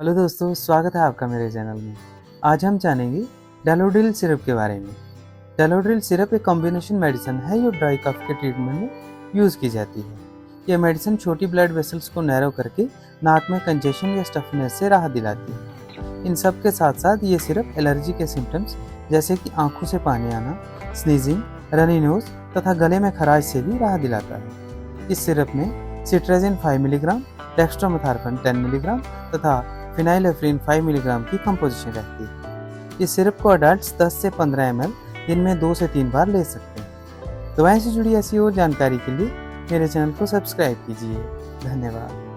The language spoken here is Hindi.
हेलो दोस्तों, स्वागत है आपका मेरे चैनल में। आज हम जानेंगे डैलोडिल सिरप के बारे में। डैलोडिल सिरप एक कॉम्बिनेशन मेडिसिन है जो ड्राई कफ के ट्रीटमेंट में यूज़ की जाती है। यह मेडिसिन छोटी ब्लड वेसल्स को नैरो करके नाक में कंजेशन या स्टफनेस से राहत दिलाती है। इन सब के साथ साथ ये सिरप एलर्जी के सिम्टम्स जैसे कि आंखों से पानी आना, स्नीजिंग, रनी नोज तथा गले में खराश से भी राहत दिलाता है। इस सिरप में सिट्राजिन 5 मिलीग्राम, डेक्स्ट्रोमेथार्फन 10 मिलीग्राम तथा फिनाइलेफ्रिन 5 मिलीग्राम की कंपोजिशन रहती है। इस सिरप को अडल्ट्स 10 से 15 ml दिन में 2 से 3 बार ले सकते हैं। दवाएं से जुड़ी ऐसी और जानकारी के लिए मेरे चैनल को सब्सक्राइब कीजिए। धन्यवाद।